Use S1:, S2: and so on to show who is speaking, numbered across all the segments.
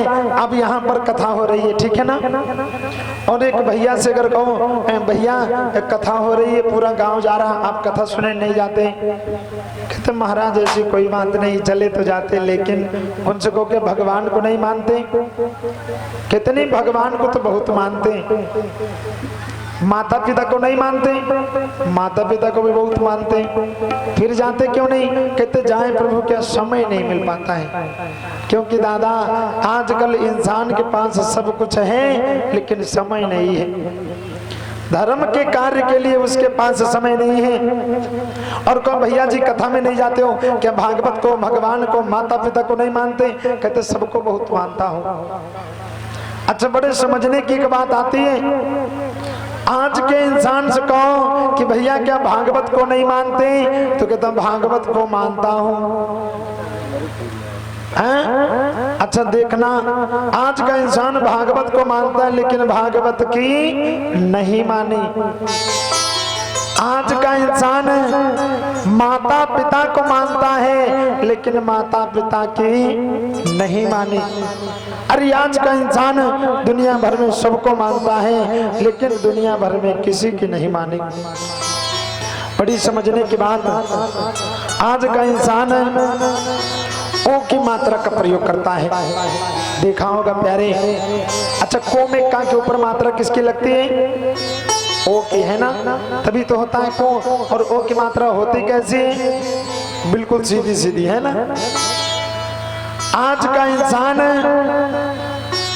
S1: है अब यहाँ पर कथा हो रही है, ठीक है ना। और एक भैया से अगर कहो भैया कथा हो रही है, पूरा गांव जा रहा, आप कथा सुने नहीं जाते? कहते महाराज ऐसी कोई बात नहीं, चले तो जाते, लेकिन उनसे कहो कि भगवान को नहीं मानते? कितने भगवान को तो बहुत मानते, माता पिता को नहीं मानते? माता पिता को भी बहुत मानते, फिर जाते क्यों नहीं? कहते जाए प्रभु, क्या समय नहीं मिल पाता है। क्योंकि दादा आजकल इंसान के पास सब कुछ है लेकिन समय नहीं है, धर्म के कार्य के लिए उसके पास समय नहीं है। और कहो भैया जी कथा में नहीं जाते हो क्या? भागवत को, भगवान को, माता पिता को नहीं मानते? कहते सबको बहुत मानता हूँ। अच्छा, बड़े समझने की एक बात आती है, आज के इंसान से कहो कि भैया क्या भागवत को नहीं मानते? तो कहता भागवत को मानता हूँ। अच्छा देखना, आज का इंसान भागवत को मानता है लेकिन भागवत की नहीं मानी। आज का इंसान माता पिता को मानता है लेकिन माता पिता की नहीं मानी। अरे आज का इंसान दुनिया भर में सबको मानता है लेकिन दुनिया भर में किसी की नहीं मानी। बड़ी समझने की बात, आज का इंसान ओ की मात्रा का प्रयोग करता है, देखा होगा प्यारे। अच्छा, को में का के ऊपर मात्रा किसकी लगती है? ओ की, है ना, तभी तो होता है को। और ओ की मात्रा होती कैसी है? बिल्कुल सीधी सीधी, है ना। आज का इंसान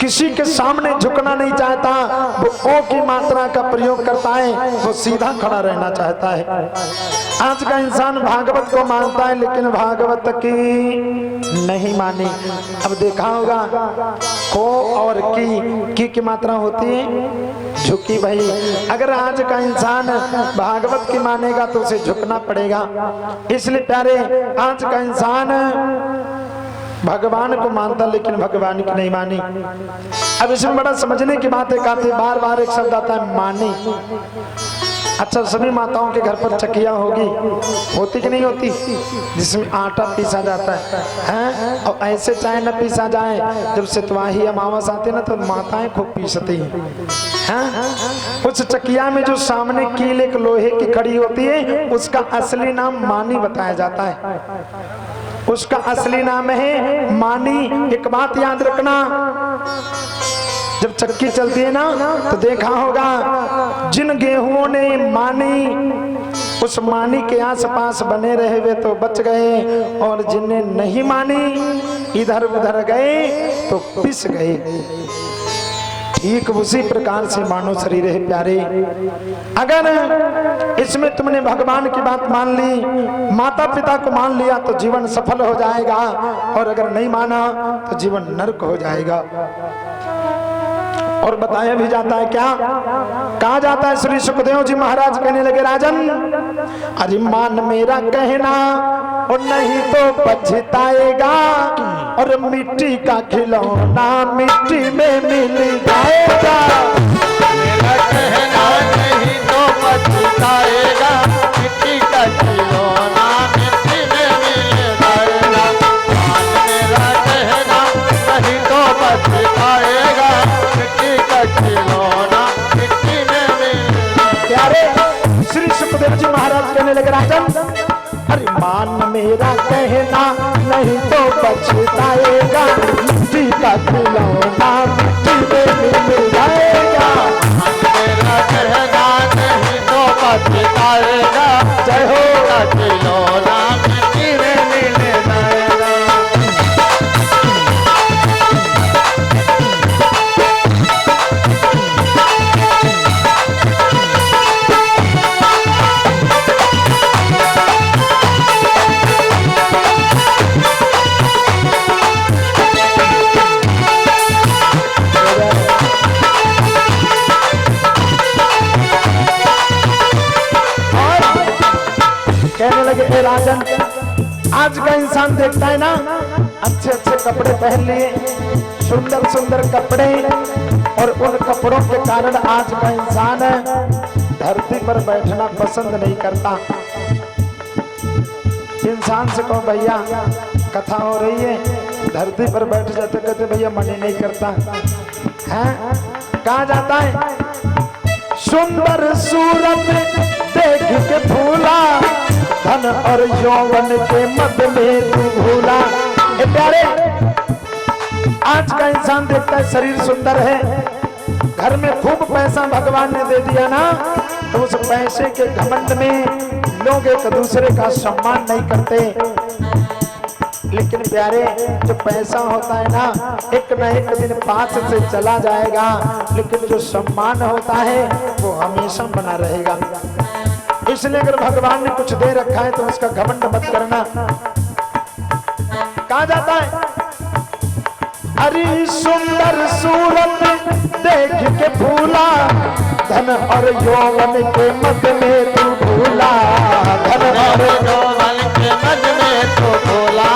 S1: किसी के सामने झुकना नहीं चाहता, वो ओ की मात्रा का प्रयोग करता है, वो सीधा खड़ा रहना चाहता है। आज का इंसान भागवत को मानता है लेकिन भागवत की नहीं मानी। अब देखा होगा को और की मात्रा होती है झुकी। भाई अगर आज का इंसान भागवत की मानेगा तो उसे झुकना पड़ेगा। इसलिए प्यारे, आज का इंसान भगवान को मानता लेकिन भगवान की नहीं मानी। अब इसमें बड़ा समझने की बात है, कहते बार बार एक शब्द आता है मानी। अच्छा, सभी माताओं के घर पर चकिया होगी, होती कि नहीं होती, जिसमें आटा पीसा जाता है? और ऐसे चाहे न पीसा जाए, जब सितवाही अमावस आते ना तो माताएं खूब पीसती हैं। उस चकिया में जो सामने कील एक लोहे की खड़ी होती है, उसका असली नाम मानी बताया जाता है। उसका असली नाम है मानी। एक बात याद रखना, जब चक्की चलती है ना तो देखा होगा जिन गेहूं ने मानी उस मानी के आसपास बने रहे वे तो बच गए, और जिनने नहीं मानी इधर उधर गए तो पिस गए। ठीक उसी प्रकार से मानो शरीर है प्यारे। अगर इसमें तुमने भगवान की बात मान ली, माता पिता को मान लिया तो जीवन सफल हो जाएगा, और अगर नहीं माना तो जीवन नरक हो जाएगा। और बताया भी जाता है, क्या कहा जाता है? श्री सुखदेव जी महाराज कहने लगे, राजन अरे मान मेरा कहना और नहीं तो पछताएगा, और मिट्टी का खिलौना मिट्टी में मिल जाएगा।
S2: मेरा कहना नहीं तो पछताएगा, मिट्टी का खिलौना मिट्टी में मिल जाएगा। मेरा कहना नहीं तो पछताएगा, मिट्टी का खिलौना मिट्टी में मिल जाएगा।
S1: प्यारे श्री सुखदेव जी महाराज कहने लगे, राजन अरे मान मेरा कहना नहीं तो पछताएगा, मिट्टी का खिलौना मिट्टी में मिल जाएगा।
S2: मेरा कहना नहीं तो पछताएगा,
S1: जय हो
S2: का खिलौना मिट्टी में मिल जाएगा।
S1: कहने लगे, हे राजन आज का इंसान देखता है ना, अच्छे अच्छे कपड़े पहन लिए, सुंदर सुंदर कपड़े, और उन कपड़ों के कारण आज का इंसान धरती पर बैठना पसंद नहीं करता। इंसान से कहो भैया कथा हो रही है, धरती पर बैठ जाते, कहते भैया मन ही नहीं करता है। कहा जाता है सुंदर सूरत देख के भूला, धन और यौवन के मद में तू भूला। ए प्यारे, आज का इंसान देखता है शरीर सुंदर है, घर में खूब पैसा भगवान ने दे दिया ना, तो उस पैसे के घमंड में लोग एक दूसरे का सम्मान नहीं करते। लेकिन प्यारे, जो पैसा होता है ना, एक न एक दिन पास से चला जाएगा, लेकिन जो सम्मान होता है वो हमेशा बना रहेगा। इसलिए अगर भगवान ने कुछ दे रखा है तो उसका घमंड मत करना। कहा जाता है अरे सुंदर सूरत देख के भूला, धन और यौवन के मद में तू भूला, धन और
S2: यौवन के मद में तू भूला,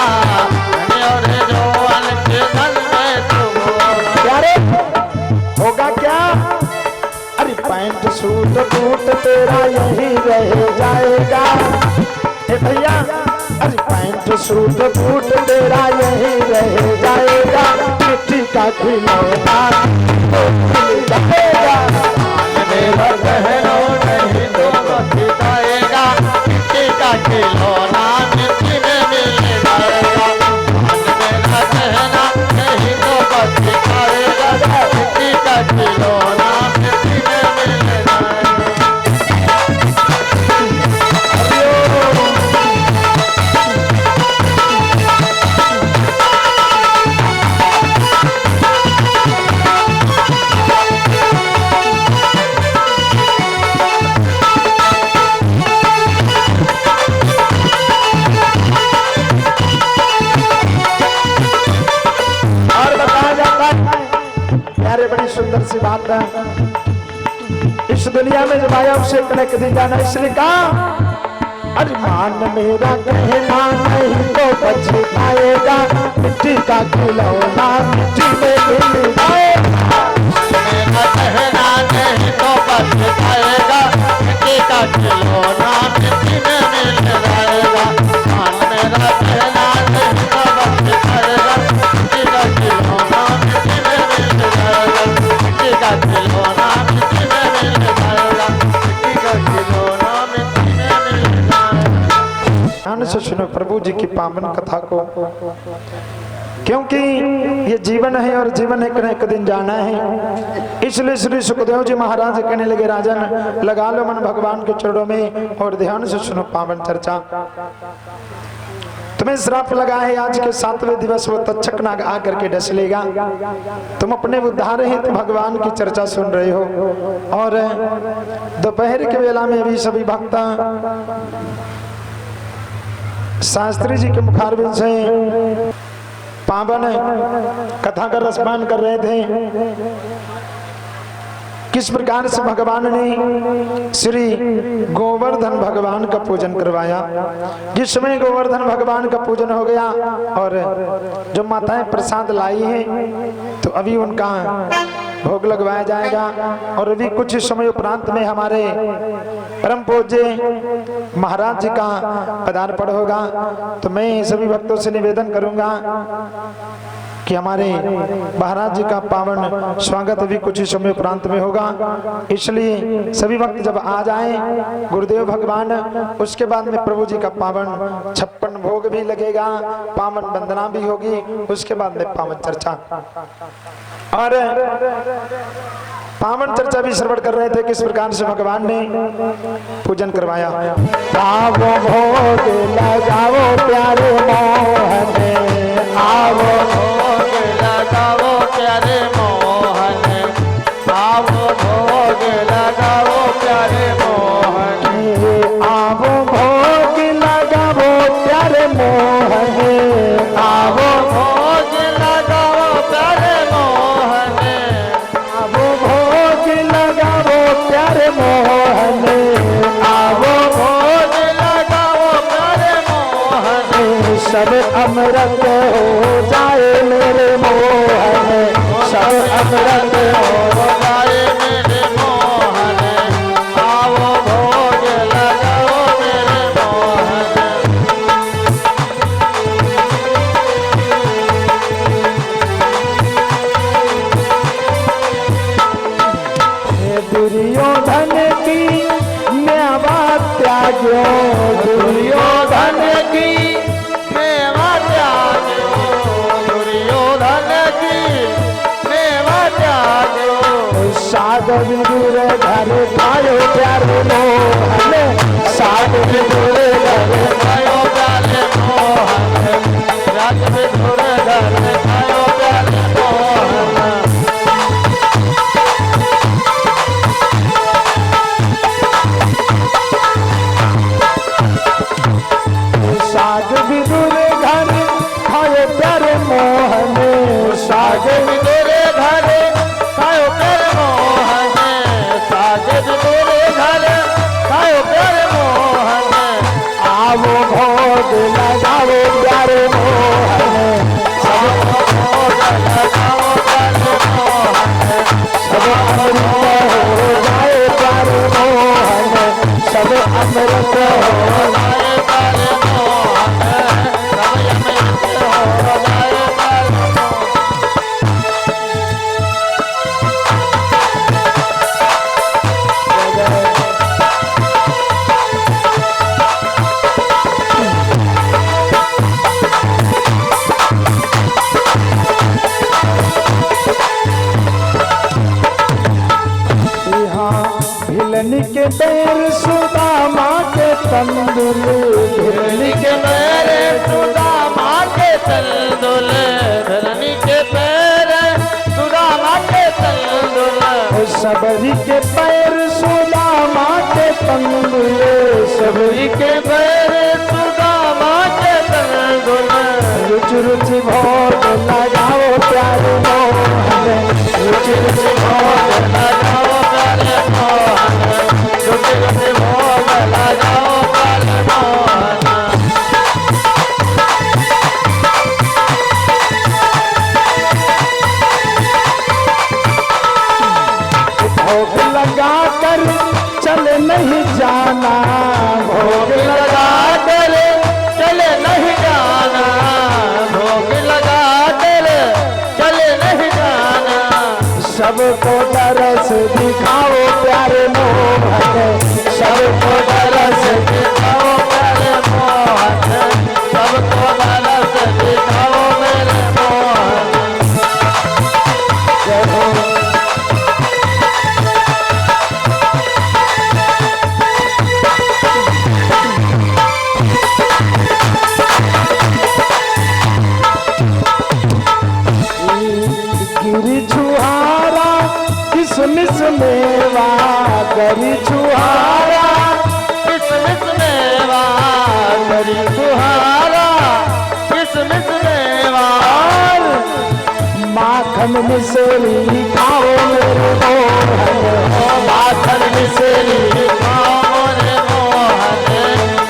S2: धन और यौवन के मद में तू भूला।
S1: प्यारे, होगा क्या? अरे पैंट सूट बूट तेरा यही रह जाएगा। ए भैया, अरे पैंट सूट बूट तेरा यही रह जाएगा, मिट्टी का खिलौना तो खिल जाएगा।
S2: मेरा गहनो नहीं तो बची जाएगा, मिट्टी का खिलौना मिट्टी में मिल जाएगा। मेरा गहना नहीं तो बची जाएगा, मिट्टी का खिलौना मिट्टी में मिल जाएगा।
S1: बड़ी सुंदर सी बात है, इस दुनिया में जब आया उसे कनेक्ट दी जाना। इसलिए कहा अरे मान मेरा कहना नहीं तो बच पाएगा, मिट्टी का खिलौना मिट्टी में मिल जाएगा।
S2: मेरा कहना नहीं तो बच पाएगा, मिट्टी का खिलौना मिट्टी में मिल जाएगा। मान मेरा कहना नहीं तो बच पाएगा, मिट्टी का खिलौना मिट्टी में मिल जाएगा, मिट्टी का खिलौना मिट्टी में मिल जाएगा, मिट्टी का खिलौना मिट्टी में मिल जाएगा।
S1: ध्यान से सुनो प्रभु जी की पावन कथा को, क्योंकि ये जीवन है और जीवन एक न एक दिन जाना है। इसलिए श्री सुखदेव जी महाराज कहने लगे राजन, लगा लो मन भगवान के चरणों में और ध्यान से सुनो पावन चर्चा। तुम्हें श्राप लगा है, आज के 7वें दिवस वो तक्षक नाग आकर के डस लेगा। तुम अपने उद्धार हेतु भगवान की चर्चा सुन रहे हो, और दोपहर के वेला में भी सभी भक्त शास्त्री जी के मुखारबिंद से पावन कथा का रसपान कर रहे थे। किस प्रकार से भगवान ने श्री गोवर्धन भगवान का पूजन करवाया। जिस समय गोवर्धन भगवान का पूजन हो गया और जो माताएं प्रसाद लाई हैं तो अभी उनका भोग लगवाया जाएगा, और अभी कुछ समय उपरांत में हमारे परम पूज्य महाराज जी का पदार्पण होगा। तो मैं सभी भक्तों से निवेदन करूंगा कि हमारे महाराज जी का पावन स्वागत अभी कुछ ही समय उपरांत में होगा। इसलिए सभी भक्त जब आ जाएं गुरुदेव भगवान, उसके बाद में प्रभु जी का पावन 56 भोग भी लगेगा, पावन वंदना भी होगी, उसके बाद में पावन चर्चा और पावन चर्चा भी श्रवण कर रहे थे। किस प्रकार से भगवान ने पूजन करवाया। आवो भोग लगाओ प्यारे मोहन, आवो
S2: भोग लगाओ प्यारे मोहन, आवो भोग लगाओ प्यारे मोहन,
S1: आवो भोग लगाओ प्यारे मोहन, आवो
S2: भोग लगाओ प्यारे मोहन,
S1: आवो भोग लगाओ प्यारे मोहन, आवो
S2: भोग लगाओ प्यारे मोहन।
S1: सब अमृत हो जाए मेरे मोहन, सब अमृत हो
S2: जाए मेरे मोहन, आवो भोग लगाओ मेरे मोहन।
S1: त्याग्यो
S2: दुर्योधन की मेवा त्याग्यो, दुर्योधन की मेवा त्याग्यो।
S1: साग विदुर घर खायो प्यारे मोहन, साग विदुर घर
S2: खायो प्यारे मोहन, राज विदुर घर खायो प्यारे मोहन।
S1: साग विदुर घर खायो प्यारे मोहन,
S2: साग विदुर घर खायो प्यारे मोहन, साग विदुर घर खायो प्यारे मोहन।
S1: आवो भोग लगाओ प्यारे मोहन,
S2: सब भोग लगाओ प्यारे मोहन,
S1: सब अमृत हो जाए प्यारे मोहन, सब अमृत हो
S2: जाए प्यारे मोहन, सब अमृत हो जाए प्यारे मोहन।
S1: भिलनी के पैर सुदामा के तंदुल,
S2: धरनी के पैर सुदामा के तंदुल, धरनी के पैर सुदामा के तंदुल,
S1: सबरी के पैर सुदामा के तंदुल,
S2: सबरी के पैर सुदामा के तंदुल।
S1: रुचि रुचि भोग लगाओ प्यारे मोहन, रुचि रुचि भोग
S2: लगाओ प्यारे मोहन, रुचि रुचि भोग लगाओ प्यारे मोहन।
S1: भोग लगा कर चले नहीं जाना,
S2: भोग लगा कर चले नहीं जाना, भोग लगा कर चले नहीं जाना।
S1: सबको दरस दिखाओ प्यारे मोहन, सबको दरस
S2: दिखाओ प्यारे मोहन, सबको दरस दिखाओ मेरे मोहन।
S1: गिरी छुहारा किसमिस मेवा, गरी छुहारा
S2: किसमिस मेवा, गरी छुहारा किसमिस मेवा।
S1: माखन मिसेरी खाओ मेरे मोहन,
S2: माखन मिसेरी खाओ मेरे मोहन,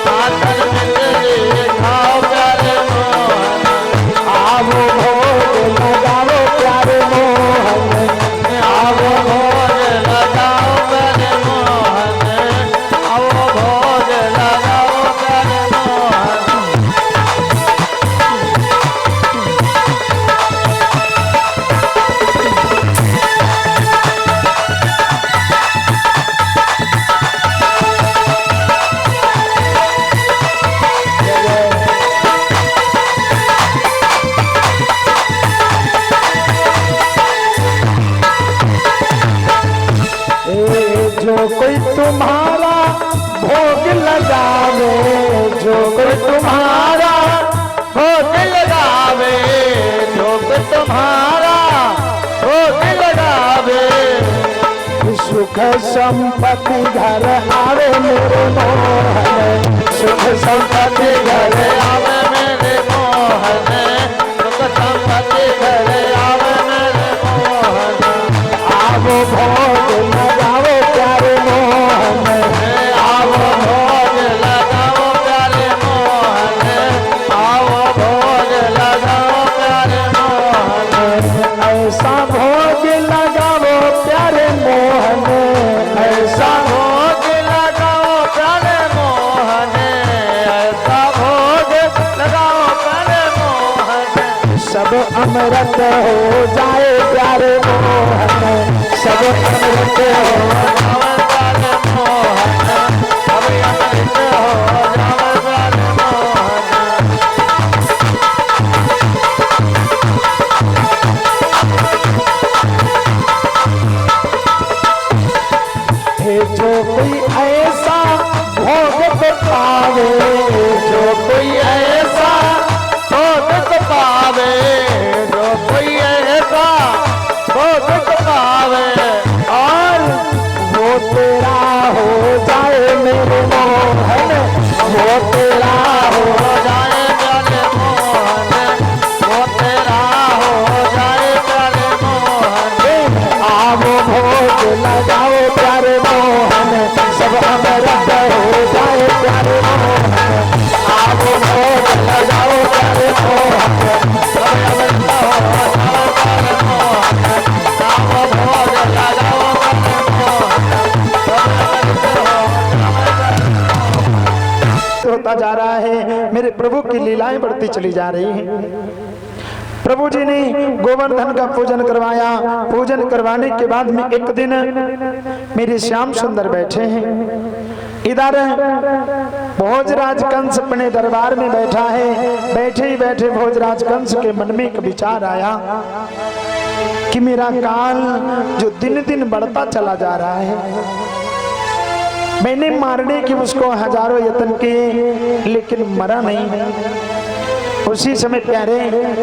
S2: माखन मिसेरी खाओ प्यारे मोहन।
S1: आवो भोग लगाओ प्यारे मोहन,
S2: आवो भोग लगाओ प्यारे मोहन, आवो भोग लगाओ प्यारे मोहन।
S1: जो कोई तुम्हारा भोग लगावे, जो कोई तुम्हारा
S2: भोग लगावे, जो कोई तुम्हारा भोग लगावे।
S1: सुख संपत्ति घर आवे मेरे मोहन, सुख संपत्ति घर
S2: आवे मेरे मोहन, सुख संपत्ति घर आवे मेरे मोहन।
S1: आवो भोग लगाओ प्यारे मोहन,
S2: आवो भोग लगाओ प्यारे मोहन, आवो भोग लगाओ प्यारे मोहन।
S1: ऐसा भोग लगाओ प्यारे मोहन, ऐसा
S2: भोग लगाओ प्यारे मोहन, ऐसा भोग लगाओ प्यारे मोहन।
S1: सब अमृत हो जाए प्यारे मोहन, सब अमृत हो
S2: प्यारे मोहन, सब अमृत
S1: होता जा रहा है, मेरे प्रभु की लीलाएं बढ़ती चली जा रही हैं। प्रभु जी ने गोवर्धन का पूजन करवाया। पूजन करवाने के बाद में एक दिन मेरे श्याम सुंदर बैठे हैं। इधर भोजराज कंस अपने दरबार में बैठा है। बैठे ही बैठे भोजराज कंस के मन में एक विचार आया कि मेरा काल जो दिन दिन बढ़ता चला जा रहा है, मैंने मारने की उसको हजारों यत्न किए लेकिन मरा नहीं। उसी समय प्यारे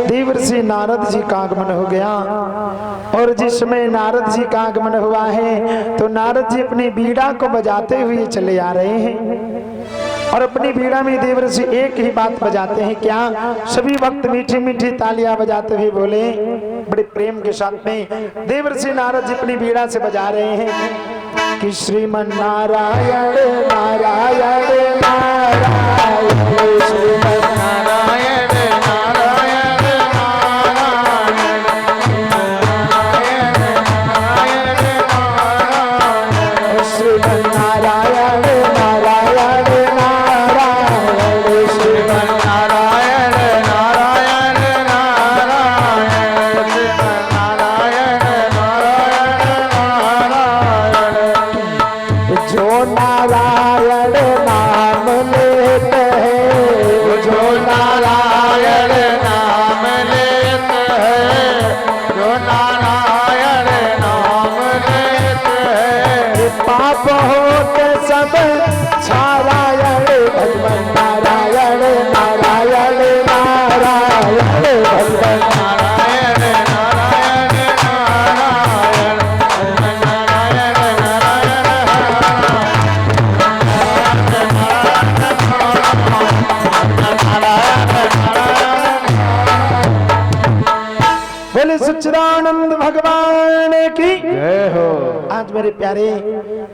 S1: देवर्षि नारद जी का आगमन हो गया। और जिस समय नारद जी का आगमन हुआ है तो नारद जी अपनी बीड़ा को बजाते हुए चले आ रहे हैं। और अपनी बीड़ा में देवर्षि एक ही बात बजाते हैं, क्या? सभी वक्त मीठी मीठी तालियां बजाते हुए बोले, बड़े प्रेम के साथ में देवर्षि नारद जी अपनी बीड़ा से बजा रहे हैं कि श्रीमन नारायण नारायण नारायण श्रीमन नारायण सच्चिदानंद भगवान की जय हो। आज मेरे प्यारे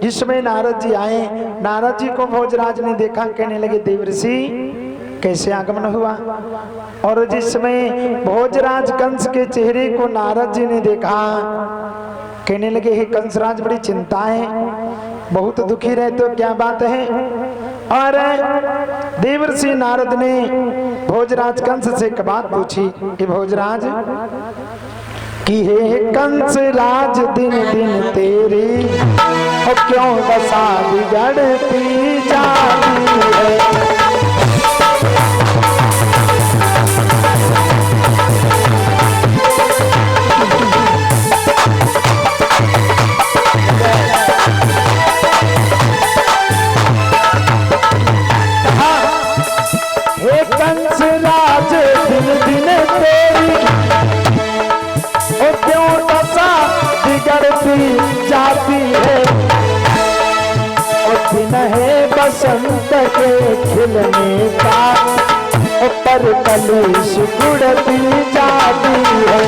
S1: जिसमें नारद जी आए, नारद जी को भोजराज ने देखा, कहने लगे देवर्षि कैसे आगमन हुआ। और जिस समय भोजराज कंस के चेहरे को नारद जी ने देखा, कहने लगे हे कंसराज बड़ी चिंता है, बहुत दुखी रहते हो, क्या बात है? और देवर्षि नारद ने भोजराज कंस से एक बात पूछी कि भोजराज कि हे कंस राज दिन दिन तेरी और क्यों दशा बिगड़ती जाती है। हे कंस राज दिन दिन तेरी क्यों दशा बिगड़ती जाती है। और दिन है बसंत के खिलने का, पर कली सिकुड़ती जाती है।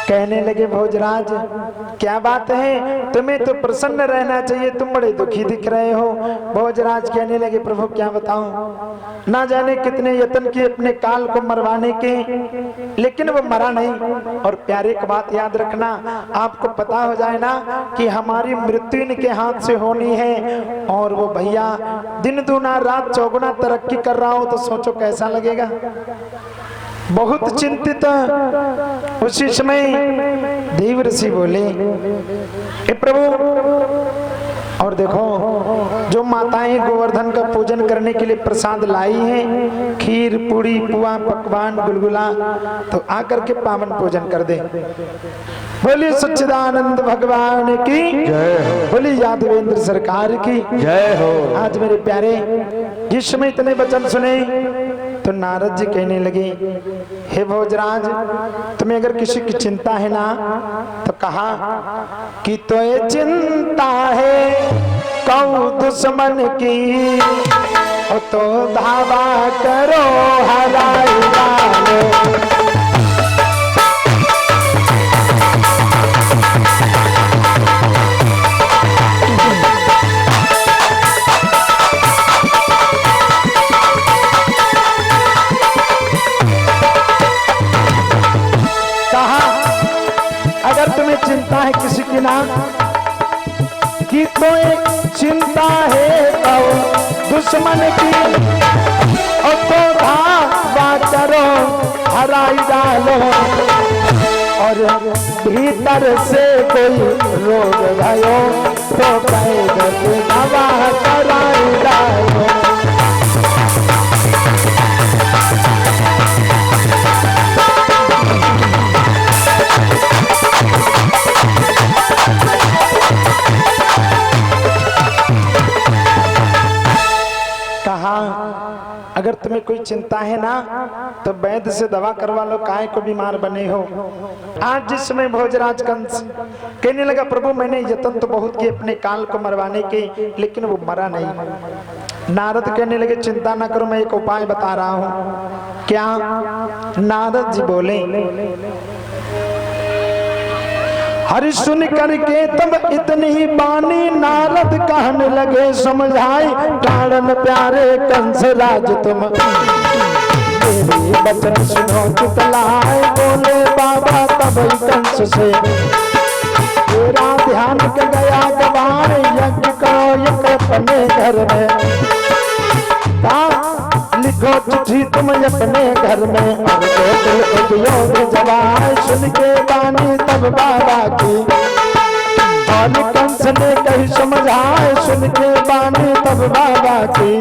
S1: कहने लगे भोजराज क्या बात है, तुम्हें तो प्रसन्न रहना चाहिए, तुम बड़े दुखी दिख रहे हो। भोजराज कहने लगे प्रभु क्या बताऊं, ना जाने कितने यत्न किए अपने काल को मरवाने के, लेकिन वो मरा नहीं। और प्यारे की बात याद रखना, आपको पता हो जाए ना कि हमारी मृत्यु इनके हाथ से होनी है, और वो भैया दिन दूना रात चौगुना तरक्की कर रहा हो तो सोचो कैसा लगेगा। बहुत चिंतित उसी समय देवर्षि बोले हे प्रभु, और देखो जो माताएं गोवर्धन का पूजन करने के लिए प्रसाद लाई हैं, खीर पूड़ी पुआ पकवान गुलगुला, तो आकर के पावन पूजन कर दे। बोलिए सच्चिदानंद भगवान की जय हो, बोलिए यादवेंद्र सरकार की जय हो। आज मेरे प्यारे जिस समय इतने वचन सुने तो नारद जी कहने लगे हे भोजराज, तुम्हें अगर किसी की चिंता है ना तो कहा कि तो ये चिंता है कौ दुश्मन की, तो धावा करो हराई डालो। अगर तुम्हें चिंता है किसी की ना कि तो एक चिंता है तो दुश्मन की, और तो धावा करो हराई डालो, और भीतर से कोई रोग भयो तो कैद दवा कराई डालो। कहा अगर तुम्हें कोई चिंता है ना तो वैद्य से दवा करवा लो, काहे को बीमार बने हो। आज जिस समय भोजराज कंस कहने लगा प्रभु मैंने यत्न तो बहुत किए अपने काल को मरवाने के, लेकिन वो मरा नहीं। नारद कहने लगे चिंता ना करो, मैं एक उपाय बता रहा हूँ। क्या? नारद जी बोले हरि सुन करके तब इतनी बानी नारद कहने लगे समझाई कारण प्यारे कंस राज तुम मेरे बचन सुनो चितलाए। बोले बाबा तब कंस से तेरा ध्यान के गया गवाए, यज्ञ करो एक अपने घर में, लिखो चिट्ठी तुम अपने घर में, और दिल उपयोग जवाए। सुन के बानी तब बाबा की और कंस ने कही समझाए, सुन के बानी तब बाबा की।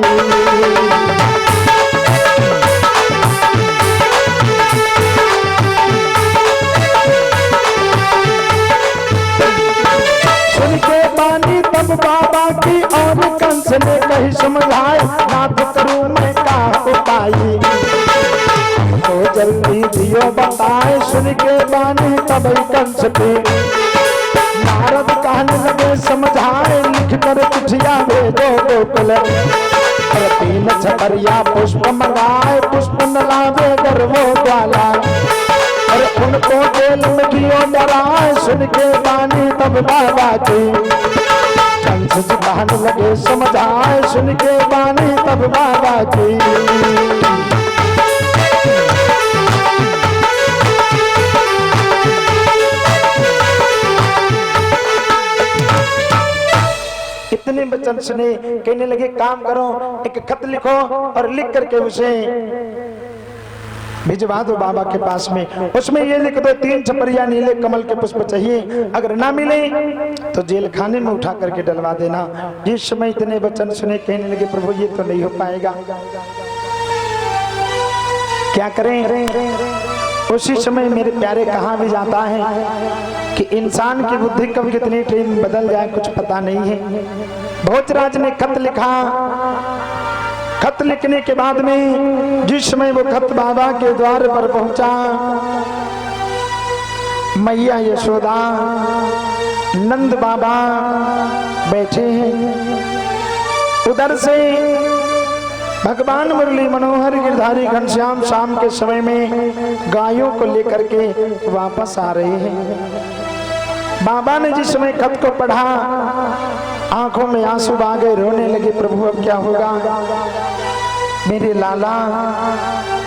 S1: सुन के बानी तब बाबा की और कंस ने कही समझाए, नाथ करूं मैं का उपाय तो जल्दी दियो बताए। सुन के बानी तब कंस के नारद कहने लगे समझाए, लिख कर चिट्ठिया भेजो गोकुल, और 3 छतरिया पुष्प मंगाए, पुष्प न लावे गर्वो ज्वाला, और उनको जेल में कियो डराए। सुन के बानी तब बाबा की कंस जी कहने लगे समझाए, सुन के बानी तब बाबा की। इतने वचन सुने कहने लगे काम करो एक खत लिखो और लिख करके उसे भिजवा दो बाबा के पास में। उसमें ये लिख दो 3 छपरिया नीले कमल के पुष्प चाहिए, अगर ना मिले तो जेल खाने में उठा करके डलवा देना। जिस समय इतने वचन सुने कहने लगे प्रभु ये तो नहीं हो पाएगा, क्या करें। उसी समय मेरे प्यारे कहा भी जाता है कि इंसान की बुद्धि कब कितनी ट्रेन बदल जाए कुछ पता नहीं है। भोजराज ने खत लिखा, खत लिखने के बाद में जिस समय वो खत बाबा के द्वार पर पहुंचा, मैया यशोदा नंद बाबा बैठे हैं, उधर से भगवान मुरली मनोहर गिरधारी घनश्याम शाम के समय में गायों को लेकर के वापस आ रहे हैं। बाबा ने जिस समय खत को पढ़ा आंखों में आंसू आ गए, रोने लगे प्रभु अब क्या होगा। मेरे लाला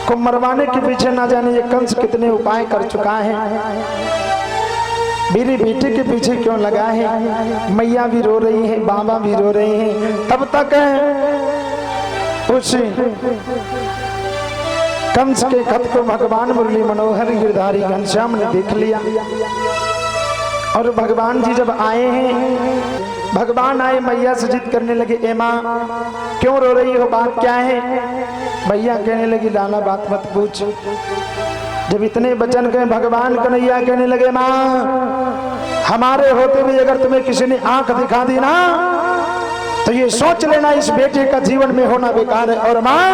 S1: को मरवाने के पीछे ना जाने ये कंस कितने उपाय कर चुका है, मेरी बेटे के पीछे क्यों लगा है। मैया भी रो रही है, बाबा भी रो रहे हैं। तब तक उस कंस के खत को भगवान मुरली मनोहर गिरधारी घनश्याम ने देख लिया। और भगवान जी जब आए हैं, भगवान आए मैया से जिद करने लगे, ए माँ क्यों रो रही हो, बात क्या है। मैया कहने लगी लाला बात मत पूछ। जब इतने वचन कहे भगवान कन्हैया कहने लगे माँ हमारे होते हुए अगर तुम्हें किसी ने आंख दिखा दी ना तो ये सोच लेना इस बेटे का जीवन में होना बेकार है। और माँ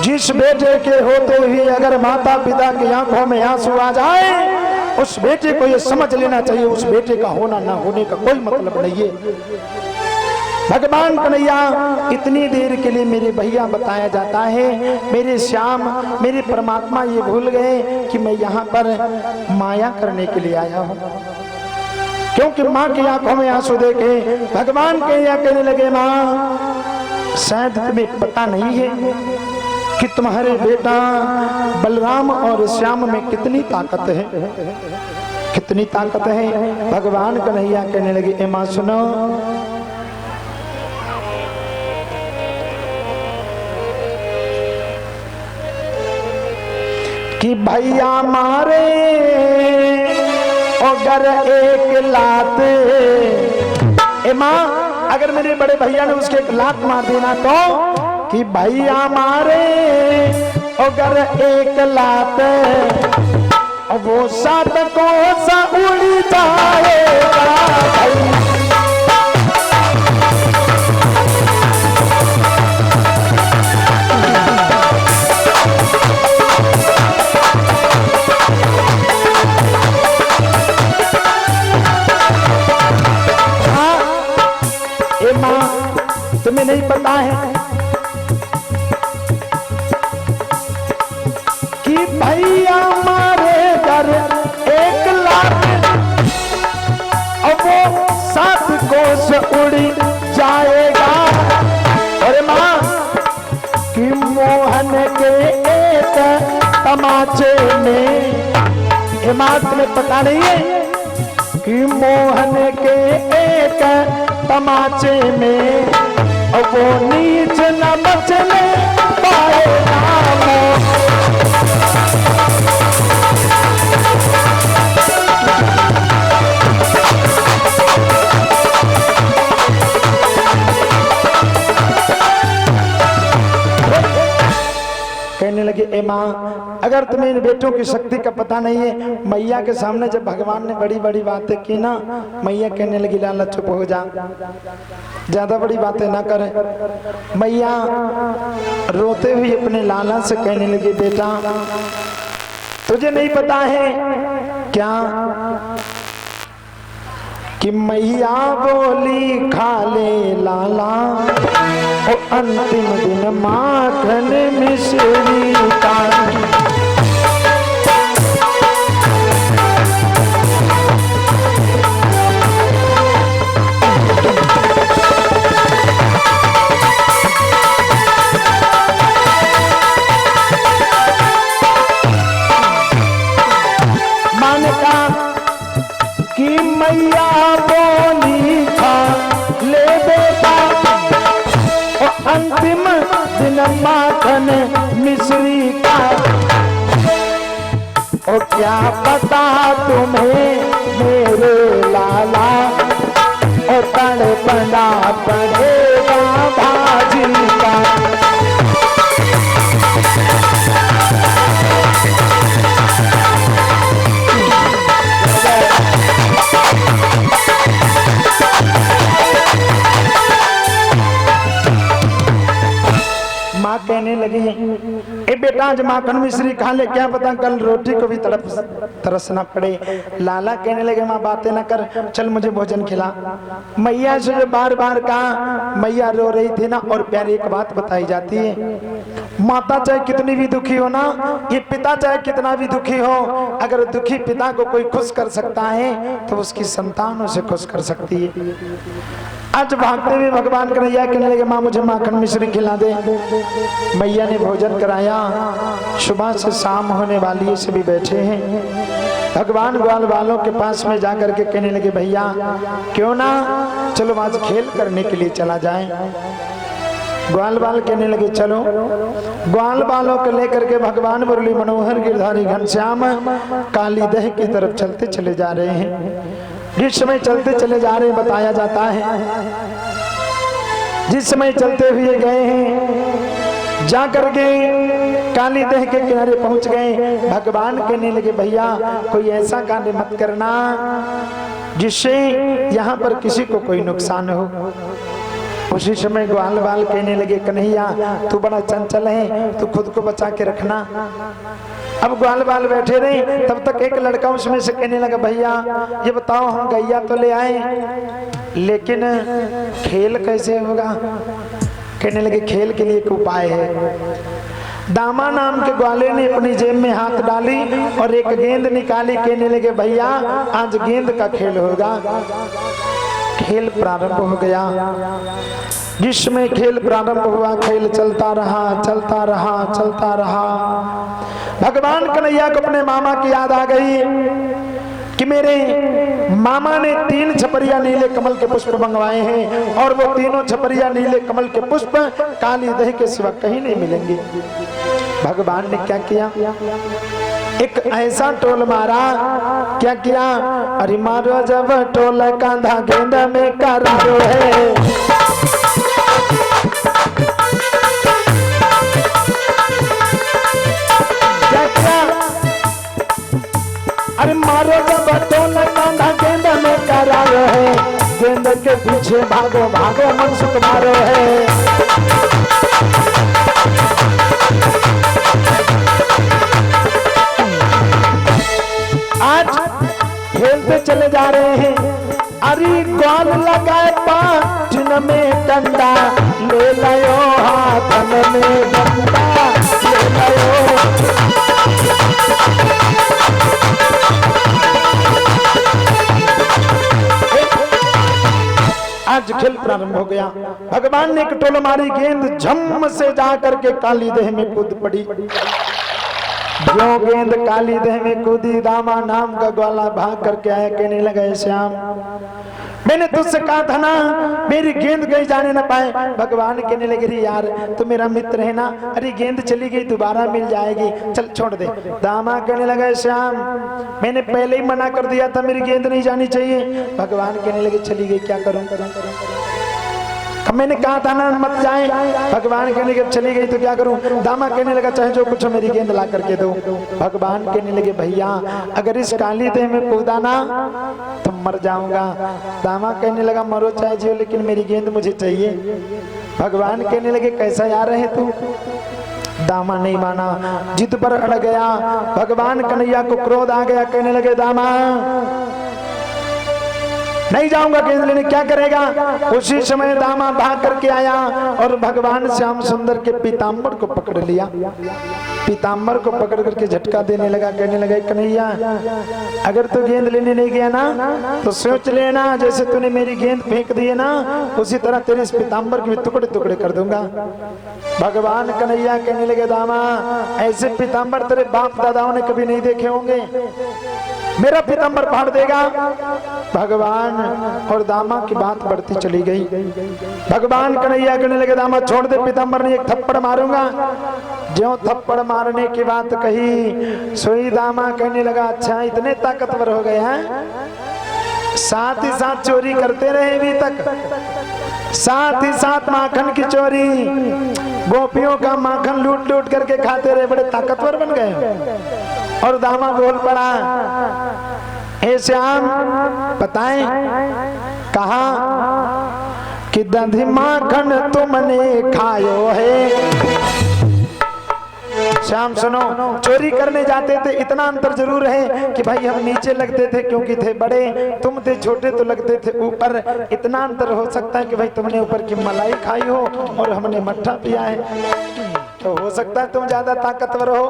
S1: जिस बेटे के होते हुए अगर माता पिता की आंखों में आंसू आ जाए उस बेटे को ये समझ लेना चाहिए उस बेटे का होना ना होने का कोई मतलब नहीं है। भगवान कन्हैया इतनी देर के लिए मेरे भैया बताया जाता है, मेरे श्याम मेरे परमात्मा ये भूल गए कि मैं यहाँ पर माया करने के लिए आया हूँ। क्योंकि माँ की आंखों में आंसू देखे भगवान कन्हैया कहने लगे माँ शायद तुम्हें पता नहीं है कि तुम्हारे बेटा बलराम और श्याम में कितनी ताकत है। कितनी ताकत है। भगवान कन्हैया कहने लगे, ए माँ सुनो, कि भैया मारे अगर एक लात, ए माँ अगर मेरे बड़े भैया ने उसके एक लात मार देना तो, कि भैया मारे अगर एक लात वो 7 कोस उड़ जाएगा। तुम्हें नहीं पता है कि भैया मारे घर 1 लाख अब वो 7 कोस उड़ जाएगा। अरे माँ कि मोहन के एक तमाचे में, ये माँ तुम्हें पता नहीं है कि मोहन के एक तमाचे में वो नीच न बचने पाएगा। कहने लगे, ए माँ अगर तुम्हें इन बेटों की शक्ति का पता नहीं है, मैया के सामने जब भगवान ने बड़ी बड़ी बातें की ना, मैया कहने लगी, लाला चुप हो जा, ज्यादा बड़ी बातें ना करें। मैया रोते हुए अपने लाला से कहने लगी, बेटा तुझे नहीं पता है क्या कि मैया बोली खा ले लाला ओ अंतिम दिन माखन मिश्री का। मैया बोली खा ले बेटा और अंतिम दिन माखन मिश्री का। और क्या पता तुम्हें मेरे लाला और तड़पना पड़ेगा भाजी का। माँ कहने लगी, ए बेटा आज माखन मिश्री खा ले, क्या पता कल रोटी को भी तरसना पड़े। लाला कहने लगे, माँ बातें ना कर, चल मुझे भोजन खिला। मैया से बार बार कहा, मैया रो रही थी ना। और प्यारी एक बात बताई जाती है, माता चाहे कितनी भी दुखी हो ना, ये पिता चाहे कितना भी दुखी हो, अगर दुखी पिता को कोई खुश कर सकता है तो उसकी संतान उसे खुश कर सकती है। आज भागते हुए भगवान कन्हैया कहने लगे, माँ मुझे माखन मिश्री खिला दे। मैया ने भोजन कराया। सुबह से शाम होने वाली है, सभी बैठे हैं। भगवान ग्वाल वालों के पास में जाकर के कहने लगे, भैया क्यों ना चलो आज खेल करने के लिए चला जाए। ग्वाल बाल कहने लगे, चलो। ग्वाल बालों को लेकर के भगवान मुरली मनोहर गिरधारी घनश्याम काली दह की तरफ चलते चले जा रहे हैं। जिस समय चलते चले जा रहे बताया जाता है, जिस समय चलते हुए गए हैं, जा करके काली दह के किनारे पहुंच गए। भगवान कहने लगे, भैया कोई ऐसा कार्य मत करना जिससे यहाँ पर किसी को कोई नुकसान हो। उसी समय ग्वाल बाल कहने लगे, कन्हैया तू बड़ा चंचल है, तू खुद को बचा के रखना। अब ग्वाल बाल बैठे रहे, तब तक एक लड़का उसमें से कहने लगा, भैया ये बताओ हम गैया तो ले आए, लेकिन खेल कैसे होगा। कहने लगे, खेल के लिए एक उपाय है। दामा नाम के ग्वाले ने अपनी जेब में हाथ डाली और एक गेंद निकाली। कहने लगे, भैया आज गेंद का खेल होगा। खेल प्रारंभ हो गया। जिसमें खेल प्रारंभ हुआ, खेल चलता रहा चलता रहा चलता रहा। भगवान कन्हैया को अपने मामा की याद आ गई। कि मेरे मामा ने 3 छपरिया नीले कमल के पुष्प मंगवाए हैं और वो तीनों छपरिया नीले कमल के पुष्प काली दही के सिवा कहीं नहीं मिलेंगे। भगवान ने क्या किया, एक ऐसा टोल मारा, क्या किया, अरे मारो जब टोल कांधा गेंद में करारो है, क्या किया, अरे मारो जब टोल कांधा गेंद में करारो है, गेंद के पीछे भागो भागो मनसुख मारो है। आज खेलते चले जा रहे हैं, अरे कौन लगाए पाँच में डंडा, ले लायो हाथन में डंडा, ले लायो। आज खेल प्रारंभ हो गया। भगवान ने एक टोल मारी, गेंद झम से जा करके काली देह में कूद पड़ी। जो गेंद काली देह में कूदी, दामा नाम का ग्वाला भाग करके आया, कहने लगा श्याम मैंने तुझसे कहा था ना मेरी गेंद कहीं जाने ना पाए। भगवान कहने लगे यार तू मेरा मित्र है ना, अरे गेंद चली गई दोबारा मिल जाएगी, चल छोड़ दे। दामा कहने लगा श्याम मैंने पहले ही मना कर दिया था मेरी गेंद नहीं जानी चाहिए। भगवान कहने लगे चली गई क्या करूं, मैंने कहा था ना मत जाए। भगवान कहने लगे चली गई तो क्या करूं। दामा कहने लगा चाहे जो कुछ मेरी गेंद ला करके दो। भगवान कहने लगे भैया अगर इस काली देह में कूदा ना तो मर जाऊंगा। दामा कहने लगा मरो चाहे जियो लेकिन मेरी गेंद मुझे चाहिए। भगवान कहने लगे कैसा यार है तू। दामा नहीं माना, जिद पर अड़ गया। भगवान कन्हैया को क्रोध आ गया, कहने लगे दामा नहीं जाऊंगा गेंद लेने, क्या करेगा। उसी समय दामा भाग करके आया और भगवान श्याम सुंदर के पीताम्बर को पकड़ लिया। पीताम्बर को पकड़ करके झटका देने लगा, कहने लगा कन्हैया अगर तू गेंद लेने नहीं गया ना तो सोच लेना जैसे तूने मेरी गेंद फेंक दी है ना उसी तरह तेरे इस पीताम्बर के टुकड़े टुकड़े कर दूंगा। भगवान कन्हैया कहने लगे दामा ऐसे पीताम्बर तेरे बाप दादाओं ने कभी नहीं देखे होंगे, मेरा पीताम्बर फाड़ देगा। भगवान और दामा की बात बढ़ती चली गई। भगवान कन्हैया कहने लगे दामा छोड़ दे पीताम्बर, नहीं एक थप्पड़ मारूंगा। जो थप्पड़ मारने की बात कही सोई दामा कहने लगा अच्छा इतने ताकतवर हो गए हैं, साथ ही साथ चोरी करते रहे अभी तक, साथ ही साथ माखन की चोरी, गोपियों का माखन लूट लूट करके खाते रहे, बड़े ताकतवर बन गए। और दामा बोल पड़ा हे श्याम बताएं कहा कि दधी माखन तुमने खायो है। श्याम सुनो चोरी करने जाते थे इतना अंतर जरूर है कि भाई हम नीचे लगते थे क्योंकि थे बड़े, तुम थे छोटे तो लगते थे ऊपर। इतना अंतर हो सकता है कि भाई तुमने ऊपर की मलाई खाई हो और हमने मट्ठा पिया है, तो हो सकता है तुम ज्यादा ताकतवर हो।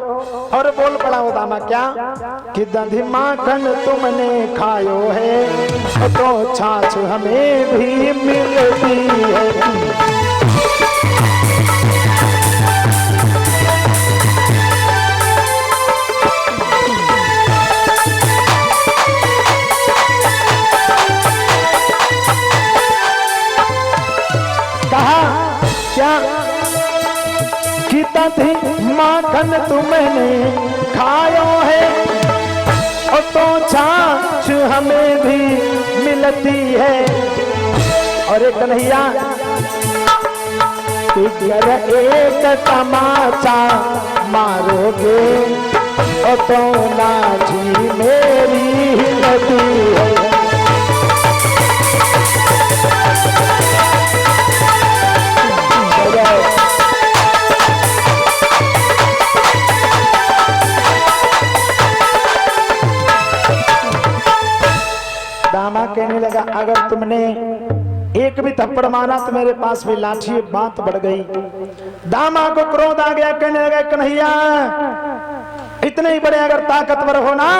S1: और बोल पड़ा हो दामा क्या कि दधी माखन तुमने खायो है तो छाछ हमें भी मिलती है। दधी माखन तुमने खायो है और तो छाछ हमें भी मिलती है। और एक कन्हैया अगर एक तमाचा मारोगे और तो लाठी मेरी हिलती है। दामा कहने लगा अगर तुमने एक भी थप्पड़ मारा तो मेरे पास भी लाठी, बात बढ़ गई। दामा को क्रोध आ गया, कहने लगा कन्हैया इतने ही बड़े अगर ताकतवर हो ना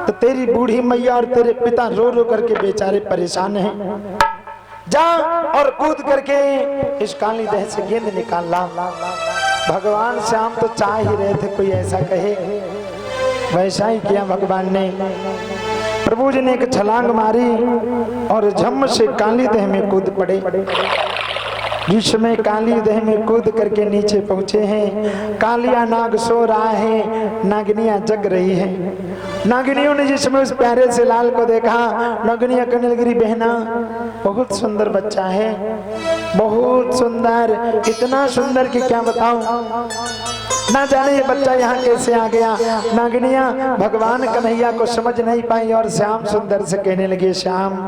S1: तो तेरी बूढ़ी मैया और तेरे पिता रो रो करके बेचारे परेशान हैं, जा और कूद करके इस काली देह से गेंद निकाल ला। भगवान श्याम तो चाह ही रहे थे कोई ऐसा कहे, वैसा ही किया भगवान ने। प्रभु जी ने एक छलांग मारी और झम से काली देह में कूद पड़े। जिसमें काली देह में कूद करके नीचे पहुंचे हैं। कालिया नाग सो रहा है, नागिनियां जग रही है। नागिनियों ने जिसमें उस प्यारे से लाल को देखा, नागिनियां कहने लगी बहना बहुत सुंदर बच्चा है, बहुत सुंदर, इतना सुंदर कि क्या बताऊं, ना जाने ये बच्चा यहाँ कैसे आ गया। नागिनियां भगवान कन्हैया को समझ नहीं पाई और श्याम सुंदर से कहने लगे श्याम